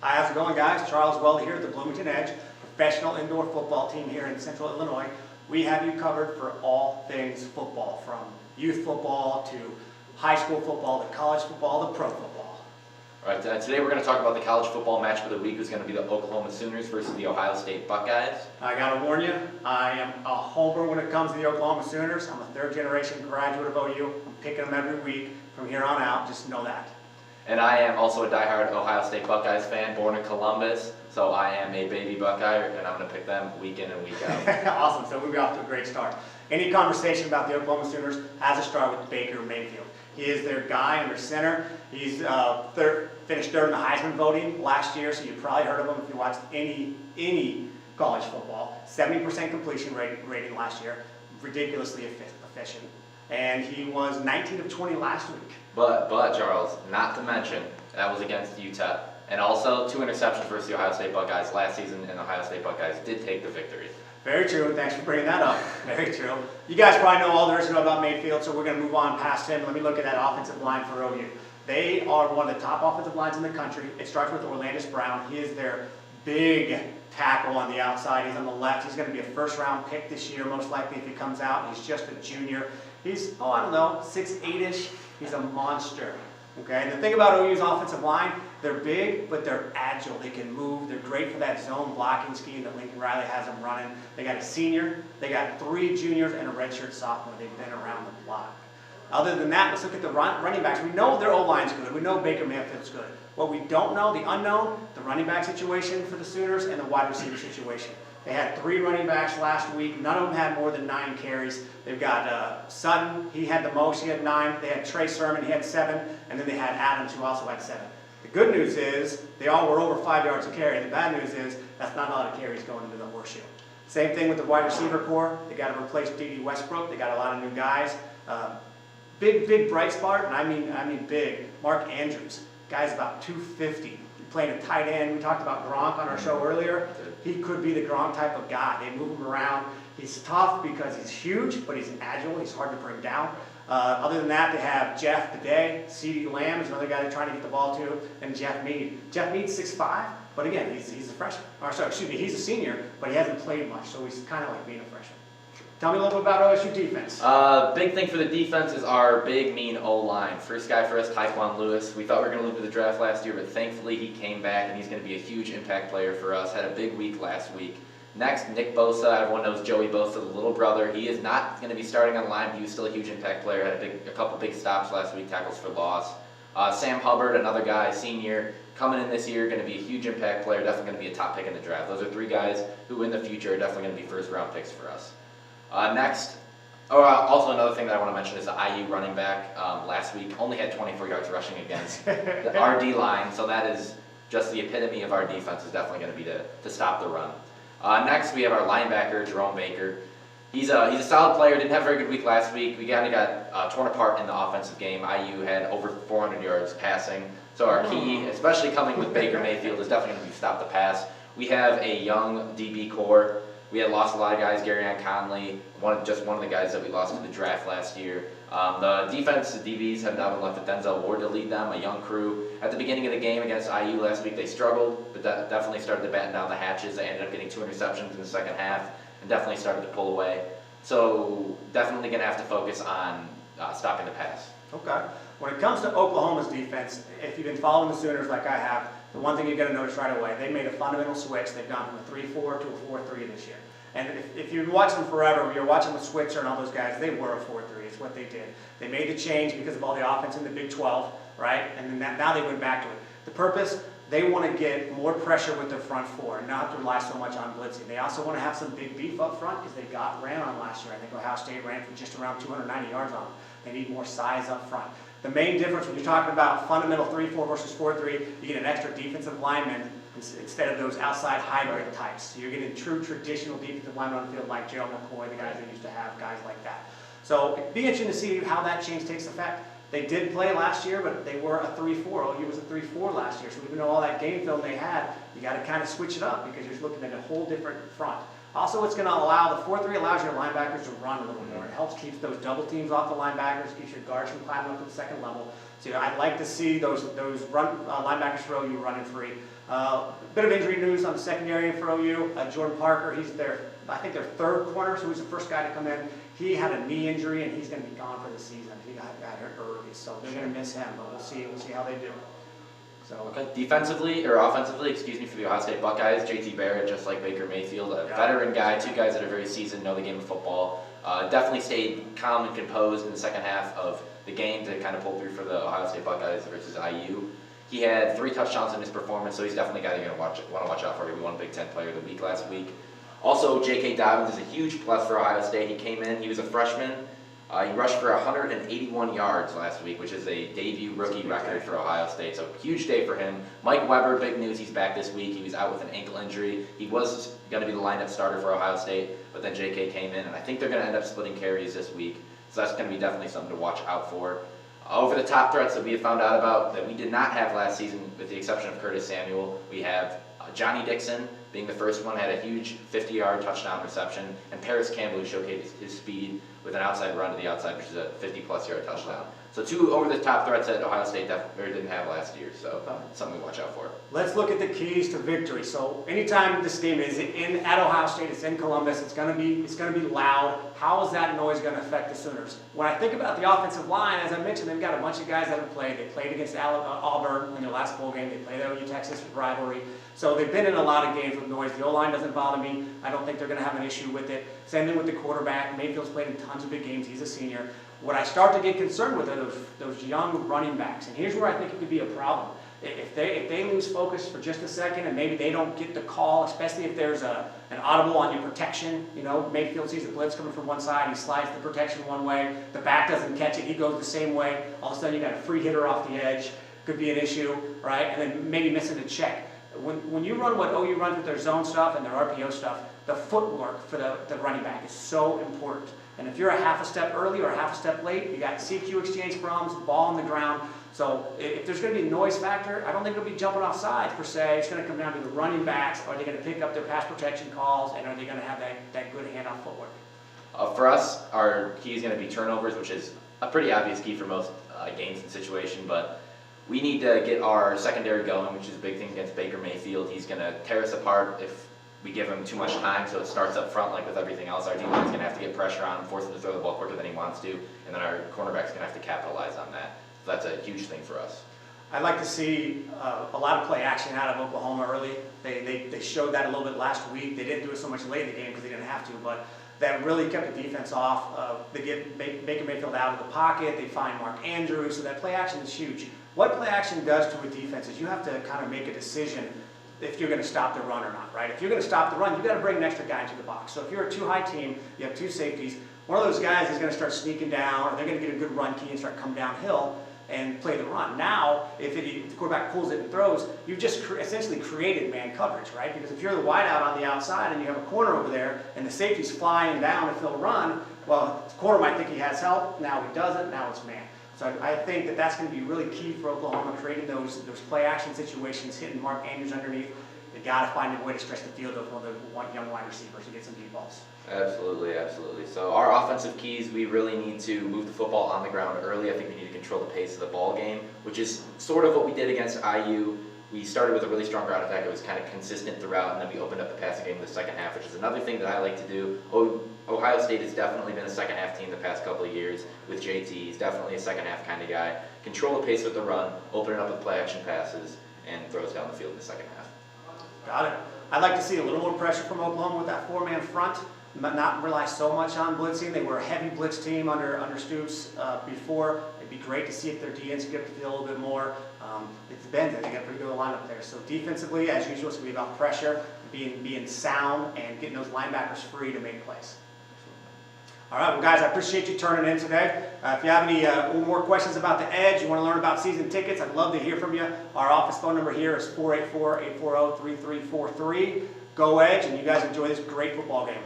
Hi, how's it going, guys? Charles Weldy here at the Bloomington Edge, professional indoor football team here in Central Illinois. We have you covered for all things football, from youth football to high school football to college football to pro football. All right, today we're going to talk about the college football match of the week, who's going to be the Oklahoma Sooners versus the Ohio State Buckeyes. I got to warn you, I am a homer when it comes to the Oklahoma Sooners. I'm a third-generation graduate of OU. I'm picking them every week from here on out. Just know that. And I am also a diehard Ohio State Buckeyes fan, born in Columbus, so I am a baby Buckeye, and I'm going to pick them week in and week out. Awesome, so we'll be off to a great start. Any conversation about the Oklahoma Sooners has to start with Baker Mayfield. He is their guy under center. He's finished third in the Heisman voting last year, so you probably heard of him if you watched any college football. 70% completion rating last year, ridiculously efficient. And he was 19 of 20 last week. But Charles, not to mention, that was against UTEP. And also 2 interceptions versus the Ohio State Buckeyes last season, and the Ohio State Buckeyes did take the victory. Very true. Thanks for bringing that up. Very true. You guys probably know all there is to know about Mayfield, so we're going to move on past him. Let me look at that offensive line for OU. They are one of the top offensive lines in the country. It starts with Orlandis Brown. He is their big tackle on the outside. He's on the left. He's going to be a first-round pick this year, most likely, if he comes out. He's just a junior. He's, 6'8"-ish. He's a monster. Okay, the thing about OU's offensive line, they're big, but they're agile. They can move. They're great for that zone blocking scheme that Lincoln Riley has them running. They got a senior, they got 3 juniors, and a redshirt sophomore. They've been around the block. Other than that, let's look at the running backs. We know their O-line's good. We know Baker Mayfield's good. What we don't know, the unknown, the running back situation for the Sooners and the wide receiver situation. They had 3 running backs last week. None of them had more than 9 carries. They've got Sutton. He had the most. He had 9. They had Trey Sermon. He had 7. And then they had Adams, who also had 7. The good news is they all were over 5 yards a carry. The bad news is that's not a lot of carries going into the horseshoe. Same thing with the wide receiver core. They got to replace D.D. Westbrook. They got a lot of new guys. Big bright spot, and I mean big. Mark Andrews. Guy's about 250. Playing a tight end. We talked about Gronk on our show earlier. He could be the Gronk type of guy. They move him around. He's tough because he's huge, but he's agile. He's hard to bring down. Other than that, they have Jeff Today. CeeDee Lamb is another guy they're trying to get the ball to, and Jeff Mead. Jeff Mead's 6'5", but again, he's a freshman. He's a senior, but he hasn't played much, so he's kind of like being a freshman. Tell me a little bit about OSU defense. Big thing for the defense is our big, mean O-line. First guy for us, Tyquan Lewis. We thought we were going to lose to the draft last year, but thankfully he came back, and he's going to be a huge impact player for us. Had a big week last week. Next, Nick Bosa. Everyone knows Joey Bosa, the little brother. He is not going to be starting on the line, but he was still a huge impact player. Had a couple big stops last week, tackles for loss. Sam Hubbard, another guy, senior, coming in this year, going to be a huge impact player, definitely going to be a top pick in the draft. Those are 3 guys who in the future are definitely going to be first-round picks for us. Next, also another thing that I want to mention is the IU running back last week only had 24 yards rushing against the RD line, so that is just the epitome of our defense is definitely going to be to stop the run. Next, we have our linebacker, Jerome Baker. He's a solid player, didn't have a very good week last week. We kind of got torn apart in the offensive game. IU had over 400 yards passing, so our key, especially coming with Baker Mayfield, is definitely going to be stop the pass. We have a young DB core. We had lost a lot of guys, Garyon Conley, just one of the guys that we lost to the draft last year. The defense, the DBs have now been left with Denzel Ward to lead them, a young crew. At the beginning of the game against IU last week, they struggled, but definitely started to batten down the hatches. They ended up getting 2 interceptions in the second half and definitely started to pull away. So definitely going to have to focus on stopping the pass. Okay. When it comes to Oklahoma's defense, if you've been following the Sooners like I have, the one thing you're going to notice right away, they made a fundamental switch. They've gone from a 3-4 to a 4-3 this year. And if you've been watching them forever, you're watching with Switzer and all those guys, they were a 4-3. It's what they did. They made the change because of all the offense in the Big 12, right? And then now they went back to it. The purpose, they want to get more pressure with their front 4 and not to rely so much on blitzing. They also want to have some big beef up front because they ran on last year. I think Ohio State ran for just around 290 yards on them. They need more size up front. The main difference when you're talking about fundamental 3-4 versus 4-3, you get an extra defensive lineman instead of those outside hybrid types. So you're getting true traditional defensive linemen on the field like Gerald McCoy, the guys they used to have, guys like that. So it'd be interesting to see how that change takes effect. They did play last year, but they were a 3-4. OU was a 3-4 last year. So even though all that game film they had, you got to kind of switch it up because you're looking at a whole different front. Also, it's going to allow, the 4-3 allows your linebackers to run a little more. It helps keep those double teams off the linebackers, keeps your guards from climbing up to the second level. So I'd like to see those linebackers for OU running free. Bit of injury news on the secondary for OU. Jordan Parker, he's I think their third corner, so he's the first guy to come in. He had a knee injury and he's going to be gone for the season. He got hurt early, so they're going to miss him, but we'll see how they do. So, okay, defensively, or offensively, excuse me, for the Ohio State Buckeyes, JT Barrett, just like Baker Mayfield, a veteran guy, two guys that are very seasoned, know the game of football. Definitely stayed calm and composed in the second half of the game to kind of pull through for the Ohio State Buckeyes versus IU. He had 3 touchdowns in his performance, so he's definitely a guy you're going to want to watch out for. He won Big Ten Player of the Week last week. Also, J.K. Dobbins is a huge plus for Ohio State. He came in, he was a freshman. He rushed for 181 yards last week, which is a debut rookie record for Ohio State. So huge day for him. Mike Weber, big news, he's back this week. He was out with an ankle injury. He was going to be the lineup starter for Ohio State, but then J.K. came in, and I think they're going to end up splitting carries this week. So that's going to be definitely something to watch out for. Over the top threats that we have found out about that we did not have last season, with the exception of Curtis Samuel, we have Johnny Dixon being the first one, had a huge 50-yard touchdown reception, and Paris Campbell, who showcased his speed with an outside run to the outside, which is a 50-plus yard touchdown. So 2 over-the-top threats that Ohio State didn't have last year, so something to watch out for. Let's look at the keys to victory. So anytime this game is at Ohio State, it's in Columbus, it's going to be loud. How is that noise going to affect the Sooners? When I think about the offensive line, as I mentioned, they've got a bunch of guys that have played. They played against Auburn in their last bowl game. They played the OU Texas rivalry. So they've been in a lot of games with noise. The O-line doesn't bother me. I don't think they're going to have an issue with it. Same thing with the quarterback. Mayfield's played in tons of big games. He's a senior. What I start to get concerned with are those young running backs. And here's where I think it could be a problem. If they lose focus for just a second and maybe they don't get the call, especially if there's an audible on your protection, Mayfield sees the blitz coming from one side, he slides the protection one way, the back doesn't catch it, he goes the same way, all of a sudden you got a free hitter off the edge, could be an issue, right? And then maybe missing a check. When you run what OU runs with their zone stuff and their RPO stuff, the footwork for the running back is so important. And if you're a half a step early or a half a step late, you got CQ exchange problems, ball on the ground. So if there's going to be a noise factor, I don't think it'll be jumping off sides per se. It's going to come down to the running backs. Are they going to pick up their pass protection calls, and are they going to have that good handoff footwork? For us, our key is going to be turnovers, which is a pretty obvious key for most games and situation, but we need to get our secondary going, which is a big thing against Baker Mayfield. He's going to tear us apart if we give him too much time, so it starts up front like with everything else. Our D-line's going to have to get pressure on him, force him to throw the ball quicker than he wants to, and then our cornerback's going to have to capitalize on that. So that's a huge thing for us. I'd like to see a lot of play action out of Oklahoma early. They showed that a little bit last week. They didn't do it so much late in the game because they didn't have to, but that really kept the defense off. They get Baker Mayfield out of the pocket. They find Mark Andrews, so that play action is huge. What play action does to a defense is you have to kind of make a decision if you're going to stop the run or not, right? If you're going to stop the run, you've got to bring an extra guy into the box. So if you're a two-high team, you have 2 safeties, one of those guys is going to start sneaking down, or they're going to get a good run key and start coming downhill and play the run. Now, if the quarterback pulls it and throws, you've just essentially created man coverage, right? Because if you're the wideout on the outside and you have a corner over there and the safety's flying down to fill a run, well, the corner might think he has help, now he doesn't, now it's man. So I think that's going to be really key for Oklahoma, creating those play action situations, hitting Mark Andrews underneath. They got to find a way to stretch the field with one of the young wide receivers to get some deep balls. Absolutely, absolutely. So our offensive keys, we really need to move the football on the ground early. I think we need to control the pace of the ball game, which is sort of what we did against IU. We started with a really strong ground attack. It was kind of consistent throughout, and then we opened up the passing game in the second half, which is another thing that I like to do. Ohio State has definitely been a second half team the past couple of years with JT. He's definitely a second half kind of guy. Control the pace with the run, open it up with play action passes, and throws down the field in the second half. Got it. I'd like to see a little more pressure from Oklahoma with that 4-man front, but not rely so much on blitzing. They were a heavy blitz team under Stoops before. It'd be great to see if their DNs get the field a little bit more. It's been, they got a pretty good lineup there. So defensively, as usual, it's going to be about pressure, being sound, and getting those linebackers free to make plays. All right, well, guys, I appreciate you turning in today. If you have any more questions about the Edge, you want to learn about season tickets, I'd love to hear from you. Our office phone number here is 484-840-3343. Go Edge, and you guys enjoy this great football game.